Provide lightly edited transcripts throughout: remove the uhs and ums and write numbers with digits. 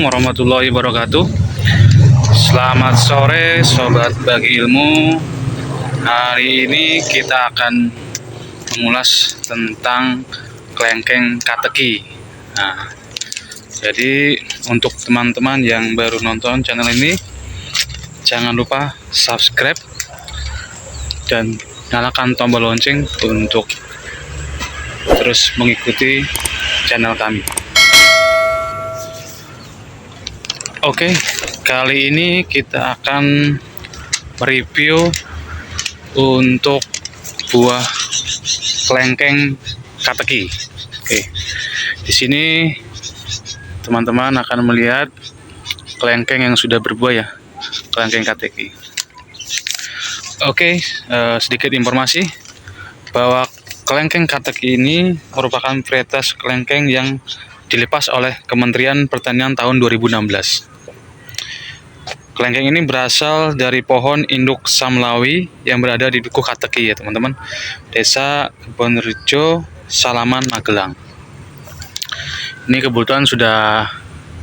Assalamualaikum warahmatullahi wabarakatuh. Selamat sore sobat bagi ilmu. Hari ini kita akan mengulas tentang kelengkeng kateki. Nah, jadi untuk teman-teman yang baru nonton channel ini, jangan lupa subscribe dan nyalakan tombol lonceng untuk terus mengikuti channel kami. Oke, kali ini kita akan mereview untuk buah kelengkeng kateki. Oke, di sini teman-teman akan melihat kelengkeng yang sudah berbuah ya, kelengkeng kateki. Oke, sedikit informasi bahwa kelengkeng kateki ini merupakan varietas kelengkeng yang dilepas oleh Kementerian Pertanian tahun 2016. Kelengkeng ini berasal dari pohon induk samlawi yang berada di Dukuh Kateki ya teman-teman, Desa Kebonrejo, Salaman, Magelang. Ini kebetulan sudah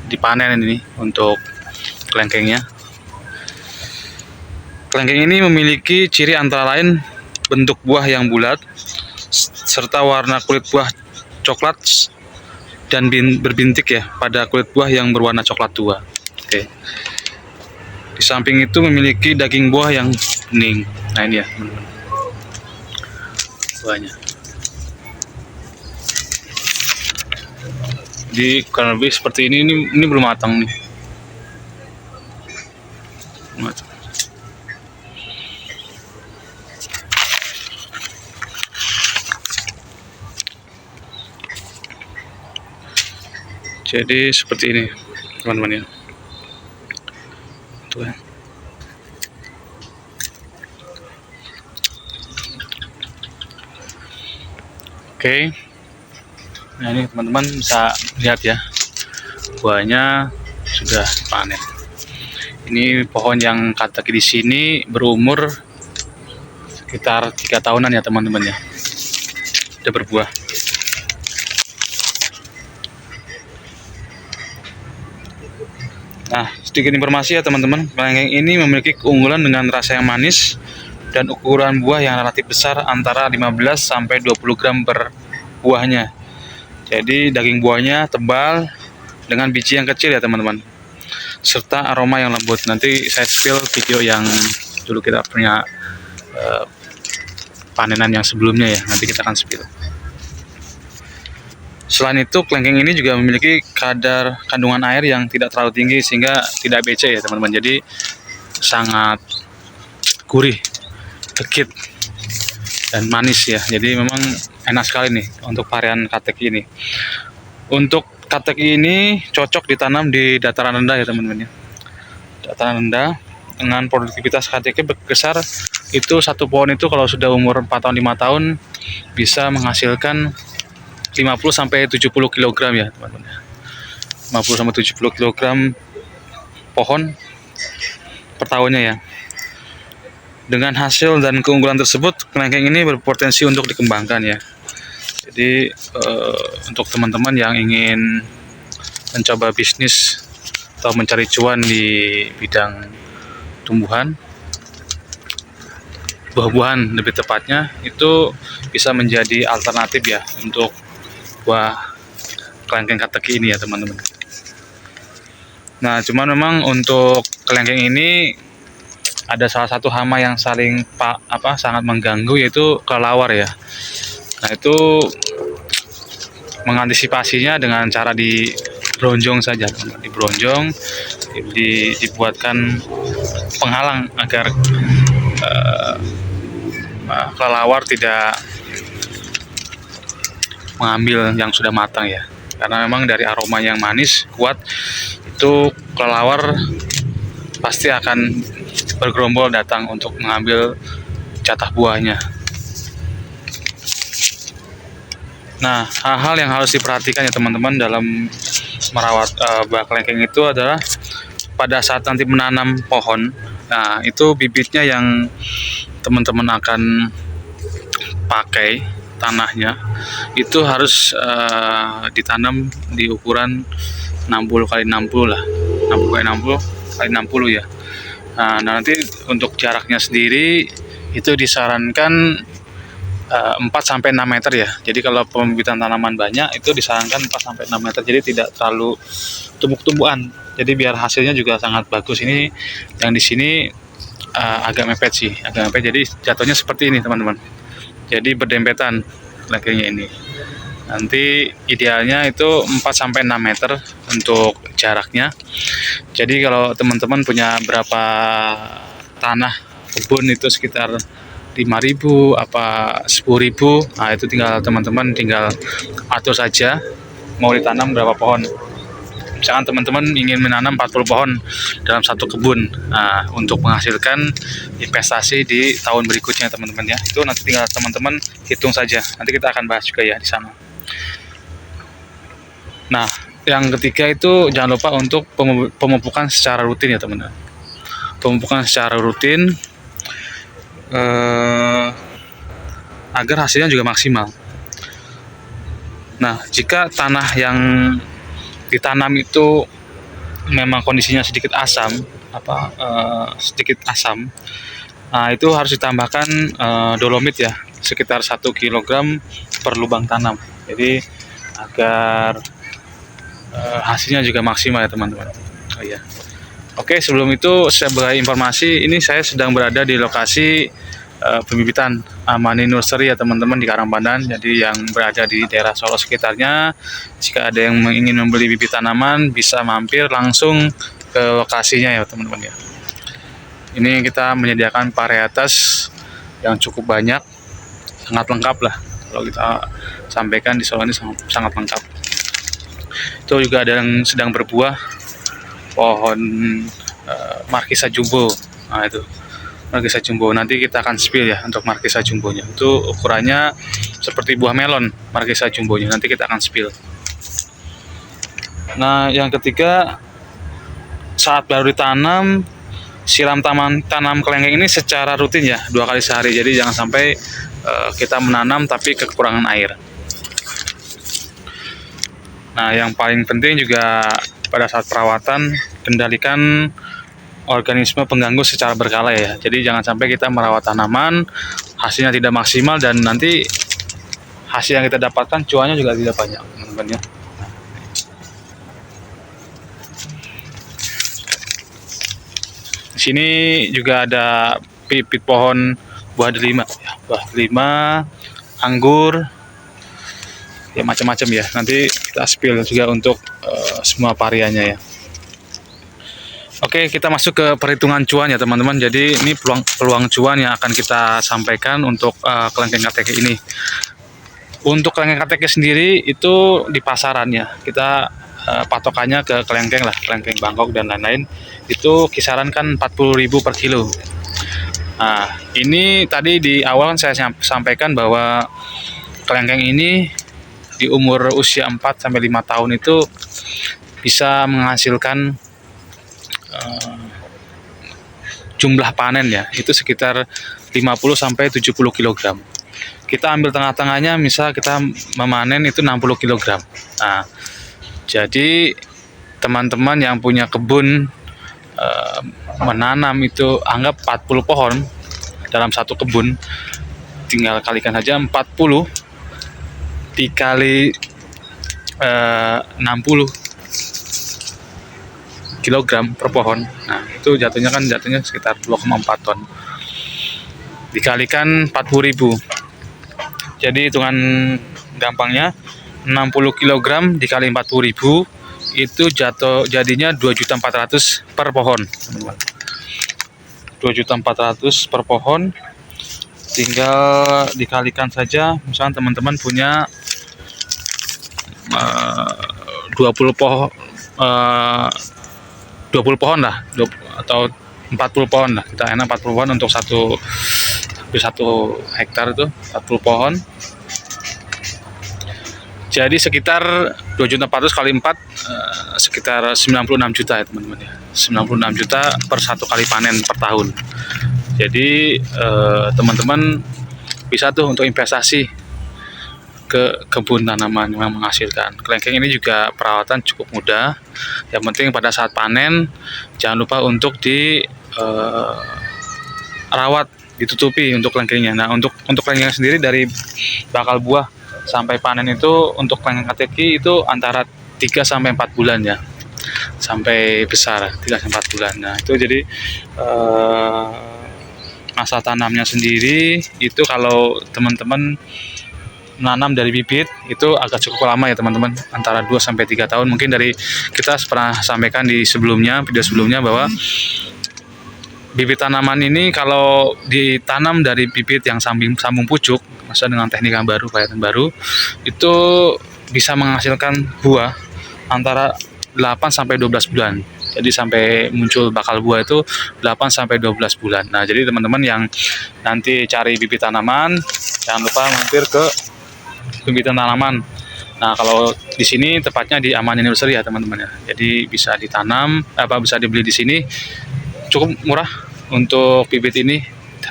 dipanen ini untuk kelengkengnya. Kelengkeng ini memiliki ciri antara lain bentuk buah yang bulat, serta warna kulit buah coklat dan berbintik ya pada kulit buah yang berwarna coklat tua. Oke. Di samping itu memiliki daging buah yang bening. Nah ini ya teman-teman, buahnya. Jadi kurang lebih seperti ini belum matang nih. Matang. Jadi seperti ini teman-teman ya. Tuh ya. Oke. Nah ini teman-teman bisa lihat ya, buahnya sudah panen. Ini pohon yang kateki di sini berumur sekitar 3 tahunan ya teman-teman ya. Sudah berbuah. Nah, sedikit informasi ya teman-teman, kelengkeng ini memiliki keunggulan dengan rasa yang manis dan ukuran buah yang relatif besar antara 15 sampai 20 gram per buahnya. Jadi daging buahnya tebal dengan biji yang kecil ya teman-teman, serta aroma yang lembut. Nanti saya spill video yang dulu kita punya panenan yang sebelumnya ya, nanti kita akan spill. Selain itu, kelengkeng ini juga memiliki kadar kandungan air yang tidak terlalu tinggi sehingga tidak becek ya teman-teman. Jadi sangat gurih, legit, dan manis ya. Jadi memang enak sekali nih untuk varian kateki ini. Untuk kateki ini cocok ditanam di dataran rendah ya teman-teman ya. Dataran rendah dengan produktivitas kateki berkisar itu satu pohon itu kalau sudah umur 4 tahun 5 tahun bisa menghasilkan 50 sampai 70 kg ya teman-teman. 50 sampai 70 kg pohon per tahunnya ya. Dengan hasil dan keunggulan tersebut, kelengkeng ini berpotensi untuk dikembangkan ya. Jadi untuk teman-teman yang ingin mencoba bisnis atau mencari cuan di bidang tumbuhan, buah-buahan lebih tepatnya, itu bisa menjadi alternatif ya untuk buah kelengkeng kateki ini ya teman-teman. Nah, cuman memang untuk kelengkeng ini ada salah satu hama yang sangat mengganggu, yaitu kelelawar ya. Nah, itu mengantisipasinya dengan cara dibronjong saja, dibronjong, dibuatkan penghalang agar kelelawar tidak mengambil yang sudah matang ya, karena memang dari aroma yang manis kuat itu kelelawar pasti akan bergerombol datang untuk mengambil jatah buahnya. Nah, hal-hal yang harus diperhatikan ya teman-teman dalam merawat buah kelengkeng itu adalah pada saat nanti menanam pohon. Nah, itu bibitnya yang teman-teman akan pakai, tanahnya itu harus ditanam di ukuran 60 kali 60 lah, 60 kali 60 kali 60 ya. Nah, nanti untuk jaraknya sendiri itu disarankan 4 sampai 6 meter ya. Jadi kalau pembibitan tanaman banyak itu disarankan 4 sampai 6 meter. Jadi tidak terlalu tumpuk-tumpukan. Jadi biar hasilnya juga sangat bagus. Ini yang di sini agak mepet sih, agak mepet. Jadi jatuhnya seperti ini teman-teman. Jadi berdempetan kelengkengnya ini. Nanti idealnya itu 4 sampai 6 meter untuk jaraknya. Jadi kalau teman-teman punya berapa tanah kebun itu sekitar 5.000 apa 10.000, nah itu tinggal teman-teman tinggal atur saja mau ditanam berapa pohon. Misalkan teman-teman ingin menanam 40 pohon dalam satu kebun, nah untuk menghasilkan investasi di tahun berikutnya teman-teman ya, itu nanti tinggal teman-teman hitung saja, nanti kita akan bahas juga ya di sana. Nah yang ketiga itu jangan lupa untuk pemupukan secara rutin ya teman-teman. Pemupukan secara rutin agar hasilnya juga maksimal. Nah, jika tanah yang ditanam itu memang kondisinya sedikit asam, nah itu harus ditambahkan dolomit ya, sekitar 1 kg per lubang tanam. Jadi agar hasilnya juga maksimal ya teman-teman. Oh iya. Oke, sebelum itu sebagai informasi, ini saya sedang berada di lokasi pembibitan Amani Nursery ya teman-teman di Karangpandan. Jadi yang berada di daerah Solo sekitarnya, jika ada yang ingin membeli bibit tanaman bisa mampir langsung ke lokasinya ya teman-teman ya. Ini kita menyediakan varietas yang cukup banyak, sangat lengkap lah. Kalau kita sampaikan di Solo ini sangat lengkap. Itu juga ada yang sedang berbuah, pohon Markisa Jumbo. Nah itu Markisa Jumbo, nanti kita akan spill ya untuk Markisa Jumbonya. Itu ukurannya seperti buah melon Markisa Jumbonya, nanti kita akan spill. Nah yang ketiga, saat baru ditanam, siram tanam kelengkeng ini secara rutin ya, 2 kali sehari. Jadi jangan sampai kita menanam tapi kekurangan air. Nah yang paling penting juga pada saat perawatan, kendalikan organisme pengganggu secara berkala ya. Jadi jangan sampai kita merawat tanaman, hasilnya tidak maksimal dan nanti hasil yang kita dapatkan cuannya juga tidak banyak teman-teman ya. Di sini juga ada bibit pohon buah delima ya, buah delima, anggur, ya macam-macam ya. Nanti kita spill juga untuk semua variannya ya. Oke, kita masuk ke perhitungan cuan ya teman-teman. Jadi ini peluang cuan yang akan kita sampaikan untuk kelengkeng KTK ini. Untuk kelengkeng KTK sendiri itu di pasarannya kita patokannya ke kelengkeng lah, kelengkeng Bangkok dan lain-lain. Itu kisaran kan 40.000 per kilo. Nah, ini tadi di awal saya sampaikan bahwa kelengkeng ini di umur usia 4 sampai 5 tahun itu bisa menghasilkan jumlah panen ya, itu sekitar 50 sampai 70 kg. Kita ambil tengah-tengahnya, misal kita memanen itu 60 kg. Nah, jadi teman-teman yang punya kebun menanam itu anggap 40 pohon dalam satu kebun, tinggal kalikan saja 40 dikali 60 kilogram per pohon. Nah itu jatuhnya sekitar 2,4 ton dikalikan 40.000. Jadi hitungan gampangnya 60 kg dikali 40.000 itu jadinya 2.400.000 per pohon teman-teman. 2.400.000 per pohon, tinggal dikalikan saja. Misalnya teman-teman punya 20 pohon lah, atau 40 pohon lah, kita enak 40 pohon untuk satu hektar itu 40 pohon. Jadi sekitar 2.400 kali 4 sekitar 96 juta ya teman-teman ya, 96 juta per satu kali panen per tahun. Jadi teman-teman bisa tuh untuk investasi ke kebun tanaman yang menghasilkan. Kelengkeng ini juga perawatan cukup mudah. Yang penting pada saat panen jangan lupa untuk di rawat, ditutupi untuk kelengkengnya. Nah, untuk kelengkeng sendiri dari bakal buah sampai panen itu untuk kelengkeng kateki itu antara 3 sampai 4 bulan ya. Sampai besar 3 sampai 4 bulan. Nah, itu jadi masa tanamnya sendiri itu kalau teman-teman menanam dari bibit itu agak cukup lama ya teman-teman, antara 2 sampai 3 tahun. Mungkin dari kita pernah sampaikan di sebelumnya, video sebelumnya, bahwa bibit tanaman ini kalau ditanam dari bibit yang sambung pucuk, maksudnya dengan teknik yang baru, varian baru, itu bisa menghasilkan buah antara 8 sampai 12 bulan. Jadi sampai muncul bakal buah itu 8 sampai 12 bulan. Nah, jadi teman-teman yang nanti cari bibit tanaman, jangan lupa mampir ke bibitan tanaman. Nah, kalau di sini tepatnya di Amani Nursery ya teman-teman ya. Jadi bisa ditanam, bisa dibeli di sini. Cukup murah untuk bibit ini,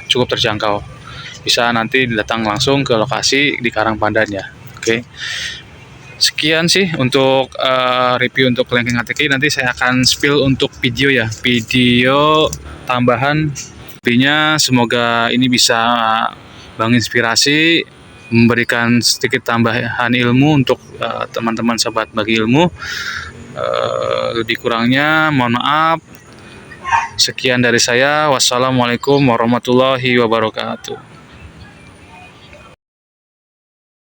cukup terjangkau. Bisa nanti datang langsung ke lokasi di Karangpandan ya. Oke. Sekian sih untuk review untuk kelengkeng kateki. Nanti saya akan spill untuk video ya, video tambahan. Intinya semoga ini bisa menginspirasi, memberikan sedikit tambahan ilmu untuk teman-teman sobat bagi ilmu. Lebih kurangnya mohon maaf. Sekian dari saya. Wassalamualaikum warahmatullahi wabarakatuh.